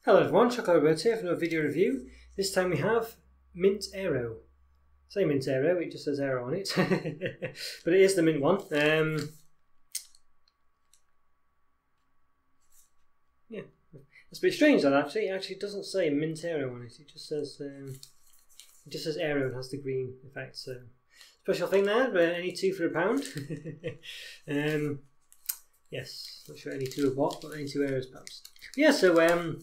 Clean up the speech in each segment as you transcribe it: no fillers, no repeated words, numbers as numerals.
Hello everyone, Chocolo Roberto here for another video review. This time we have Mint Aero. Say Mint Aero, it just says Aero on it. But it is the mint one. Yeah, it's a bit strange that actually. It actually doesn't say Mint Aero on it. It just says Aero and has the green effect. So special thing there, but only two for £1. Yes, not sure any two are what, but any two Aeros perhaps. Yeah, so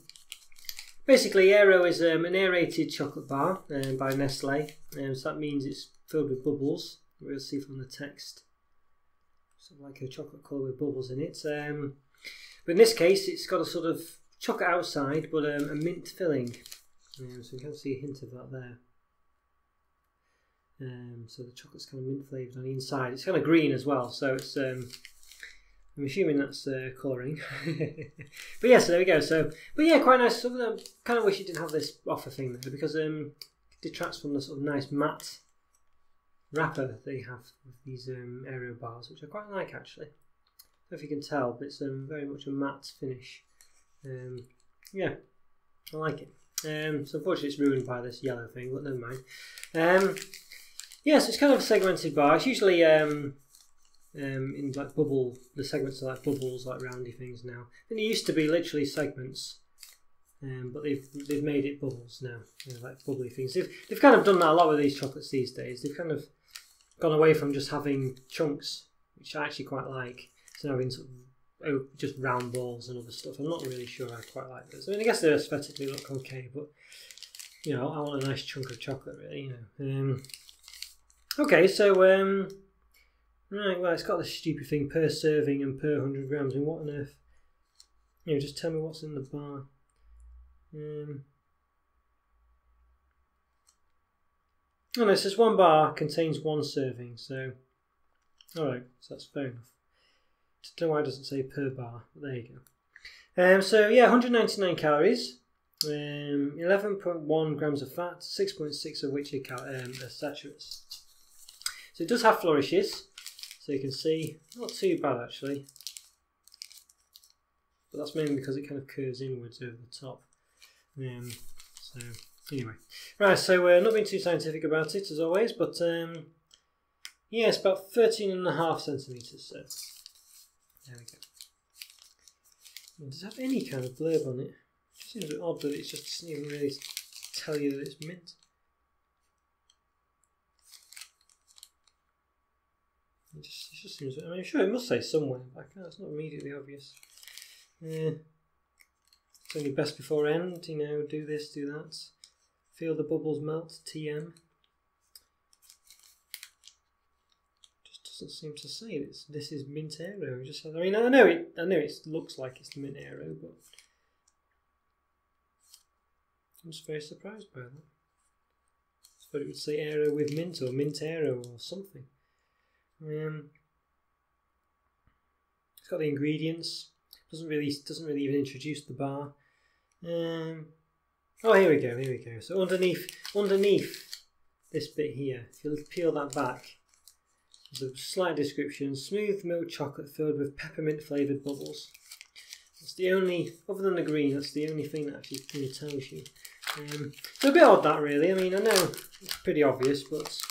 basically Aero is an aerated chocolate bar by Nestlé, so that means it's filled with bubbles. We'll see from the text, sort of like a chocolate colour with bubbles in it. But in this case it's got a sort of chocolate outside but a mint filling, so you can see a hint of that there. So the chocolate's kind of mint flavoured on the inside. It's kind of green as well, so it's I'm assuming that's colouring. But yeah, so there we go. So, but yeah, quite nice. So I kind of wish it didn't have this offer thing there, because it detracts from the sort of nice matte wrapper they have with these Aero bars, which I quite like actually. I don't know if you can tell, but it's very much a matte finish. Yeah, I like it. So unfortunately it's ruined by this yellow thing, but never mind. Yeah, so it's kind of a segmented bar. It's usually in like the segments are like bubbles, like roundy things now. And it used to be literally segments, but they've made it bubbles now, like bubbly things. They've kind of done that a lot with these chocolates these days. They've kind of gone away from just having chunks, which I actually quite like, to having sort of just round balls and other stuff. I'm not really sure I quite like those. I mean, I guess they aesthetically look okay, but you know, I want a nice chunk of chocolate, really. You know. Okay, so right, well, it's got this stupid thing per serving and per 100 grams. And what on earth? You know, just tell me what's in the bar. Oh no, it says one bar contains one serving. So, all right, so that's fair enough. I don't know why it doesn't say per bar, but there you go. So yeah, 199 calories, 11.1 grams of fat, 6.6 of which are saturates. So it does have flourishes. So you can see, not too bad actually, but that's mainly because it kind of curves inwards over the top. So anyway, right, so not being too scientific about it as always, but yeah, it's about 13.5 centimetres, so there we go. Does it have any kind of blurb on it? It just seems a bit odd that it just doesn't even really tell you that it's mint. It just seems, I mean, sure it must say somewhere, but it's not immediately obvious. It's only best before end, you know, do this, do that. Feel the bubbles melt, TM. Just doesn't seem to say this is Mint Aero. Just, I mean, I know it looks like it's the Mint Aero, but I'm just very surprised by that. I thought it would say Aero with mint or Mint Aero or something. It's got the ingredients. Doesn't really even introduce the bar. Oh, here we go. So underneath this bit here, if you peel that back, there's a slight description: smooth milk chocolate filled with peppermint flavoured bubbles. That's the only, other than the green, that's the only thing that actually really tells you. So a bit odd that, really. I mean, I know it's pretty obvious, but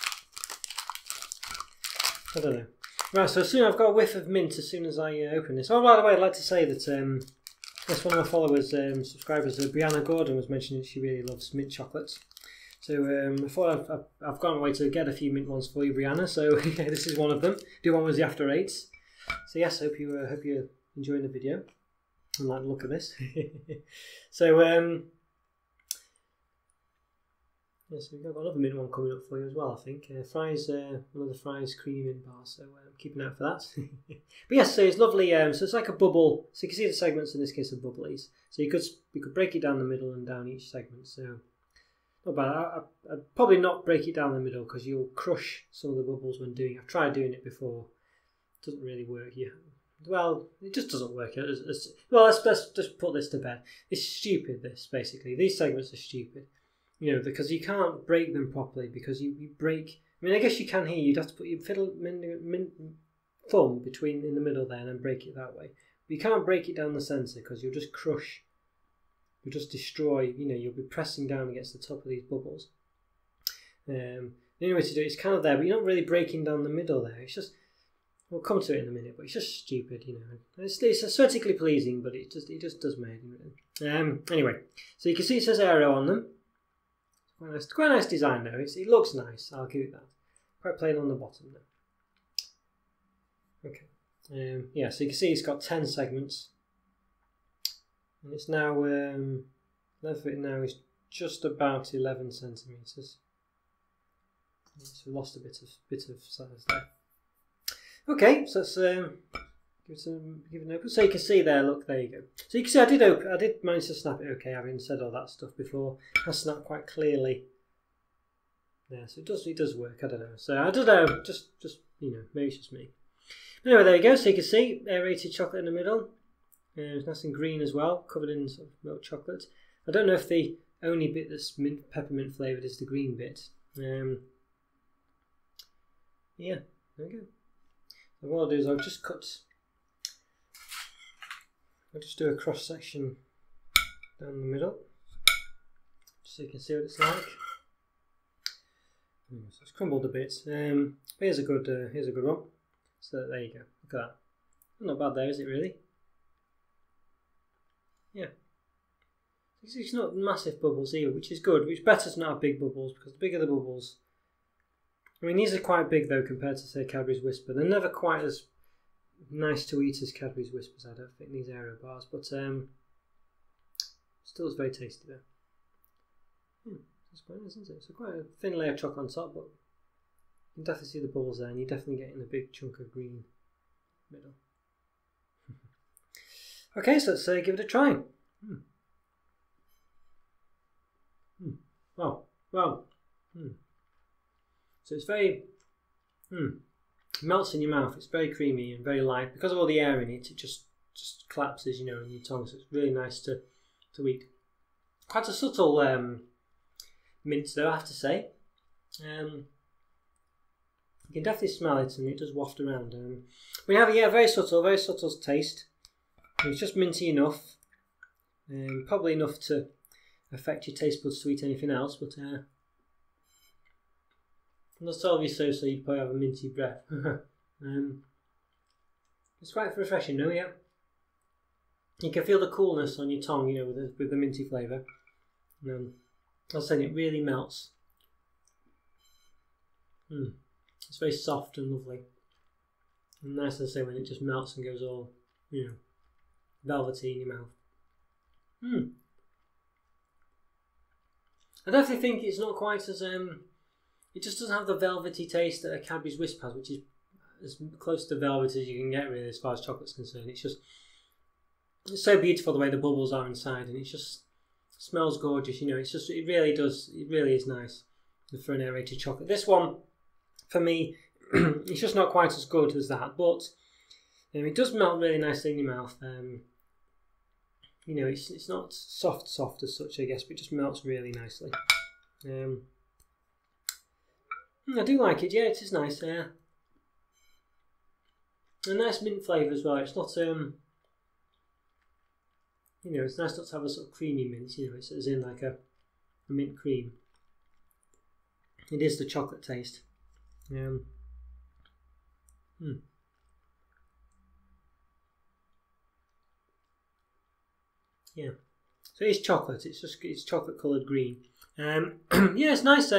I don't know. Right, so soon I've got a whiff of mint as soon as I open this. Oh, by the way, I'd like to say that that's one of my followers, subscribers, Brianna Gordon, was mentioning that she really loves mint chocolates. So I thought I've gone away to get a few mint ones for you, Brianna. So this is one of them. The other one was the After Eights. So yes, I hope you're enjoying the video and like the look of this. So yeah, so we've got another mint one coming up for you as well, I think. Fries, one of the Fries creamy mint bars, so keep an eye out for that. But yes, so it's lovely. So it's like a bubble. So you can see the segments in this case are bubblies. So you could break it down the middle and down each segment. So not bad. I'd probably not break it down the middle because you'll crush some of the bubbles when doing it. I've tried doing it before. It doesn't really work. Yeah. Well, it just doesn't work. Well, let's just put this to bed. It's stupid. This basically, these segments are stupid. You know, because you can't break them properly because you break. I mean, I guess you can here. You'd have to put your thumb in the middle there and then break it that way. But you can't break it down the centre because you'll just crush will just destroy. You know, you'll be pressing down against the top of these bubbles. The only way to do it is kind of there, but you're not really breaking down the middle there. It's just, we'll come to it in a minute, but it's just stupid, you know. It's aesthetically pleasing, but it just does me really. Anyway, so you can see it says Aero on them. Quite a nice design though. It looks nice. I'll give it that. Quite plain on the bottom there. Okay. Yeah, so you can see it's got 10 segments, and it's now length of it now is just about 11 centimeters. So we lost a bit of size there. Okay, so let's give it an open. So you can see there. Look, there you go. So you can see I did manage to snap it. Okay, having said all that stuff before, I snapped quite clearly. Yeah, so it does work. I don't know. So I don't know. Just you know, maybe it's just me. Anyway, there you go. So you can see aerated chocolate in the middle. It's nice and green as well, covered in sort of milk chocolate. I don't know if the only bit that's peppermint flavoured is the green bit. Yeah, there we go. So what I'll do is I'll just do a cross section down the middle, just so you can see what it's like. So it's crumbled a bit. Here's a good one. So there you go. Look at that. Not bad there, is it really? Yeah. It's not massive bubbles either, which is good. Which better to not have big bubbles, because the bigger the bubbles. I mean, these are quite big though compared to say Cadbury's Whisper. They're never quite as nice to eat as Cadbury's Whispers, I don't think, these Aero bars, but still it's very tasty though. That's quite nice, isn't it? So quite a thin layer of chocolate on top, but you can definitely see the bubbles there, and you're definitely getting a big chunk of green middle. Okay, so let's give it a try. Wow. So it's very melts in your mouth. It's very creamy and very light. Because of all the air in it, it just collapses, you know, in your tongue. So it's really nice to eat. Quite a subtle mint, though, I have to say. You can definitely smell it, and it does waft around. We have very subtle taste. It's just minty enough, probably enough to affect your taste buds to eat anything else. But not tell you so you'd probably have a minty breath. It's quite refreshing, though. Yeah, you can feel the coolness on your tongue, you know, with the minty flavour. I was saying, it really melts. It's very soft and lovely, and nice to say when it just melts and goes all, you know, velvety in your mouth. I definitely think it's not quite as it just doesn't have the velvety taste that a Cadbury's Wisp has, which is as close to velvet as you can get really as far as chocolate's concerned. It's so beautiful the way the bubbles are inside, and it just smells gorgeous. You know, it really is nice for an aerated chocolate. This one, for me, it's just not quite as good as that, but it does melt really nicely in your mouth. You know, it's not soft as such, I guess, but it just melts really nicely. I do like it. Yeah, it is nice. A nice mint flavour as well. It's not you know, it's nice not to have a sort of creamy mint. You know, it's as in like a mint cream. It is the chocolate taste. Yeah, so it's chocolate. It's chocolate coloured green. Yeah, it's nice.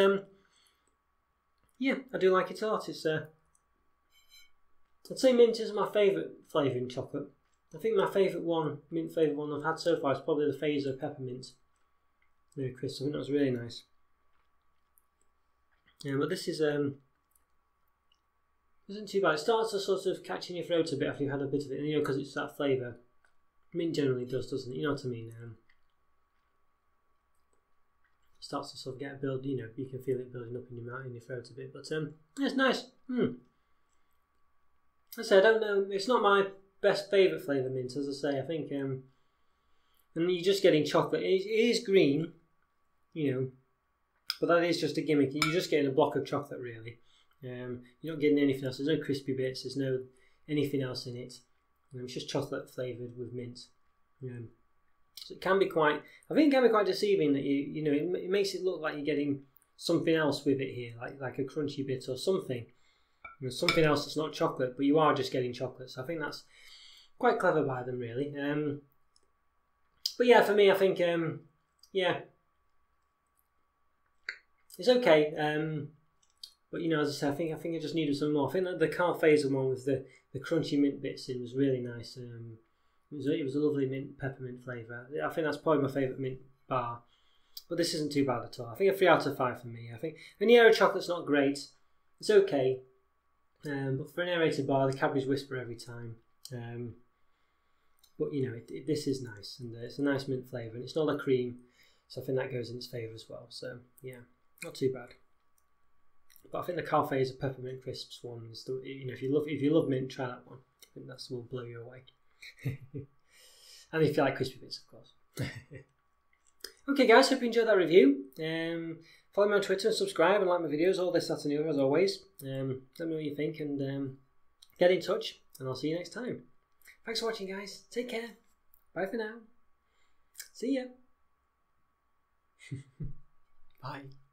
Yeah, I do like it a lot. It's I'd say mint is my favourite flavour in chocolate. I think my favourite mint flavoured one I've had so far is probably the Phaser peppermint. Crisp. I think that was really nice. Yeah, but this is isn't too bad. It starts to sort of catch in your throat a bit after you've had a bit of it, you know, because it's that flavour. Mint generally does, doesn't it? You know what I mean? Starts to sort of get a build, you know, you can feel it building up in your mouth, in your throat a bit. But yeah, it's nice. I say, I don't know, it's not my best favourite flavour mint, as I say. I think, and you're just getting chocolate. It is green, you know, but that is just a gimmick. You're just getting a block of chocolate, really. You're not getting anything else. There's no crispy bits. There's no anything else in it. It's just chocolate flavoured with mint. So it can be quite, I think it can be quite deceiving that you know, it makes it look like you're getting something else with it here, like a crunchy bit or something. You know, something else that's not chocolate, but you are just getting chocolate. So I think that's quite clever by them, really. But yeah, for me, I think, yeah, it's okay. But you know, as I say, I think I just needed some more. I think that the Carl-Fazer one with the crunchy mint bits in was really nice. It was a lovely mint peppermint flavour. I think that's probably my favourite mint bar. But this isn't too bad at all. I think a 3 out of 5 for me. I think the Aero chocolate's not great. It's okay. But for an aerated bar, the Cadbury's whisper every time. But you know, this is nice, and it's a nice mint flavour, and it's not a cream, so I think that goes in its favour as well. So yeah, not too bad. But I think the Carl-Fazer peppermint crisps one is the, you know, if you love mint, try that one. I think that will blow you away. And if you like crispy bits, of course. Okay, guys, hope you enjoyed that review. Follow me on Twitter and subscribe and like my videos. All this, that, and the other, as always. Let me know what you think, and get in touch. And I'll see you next time. Thanks for watching, guys. Take care. Bye for now. See ya. Bye.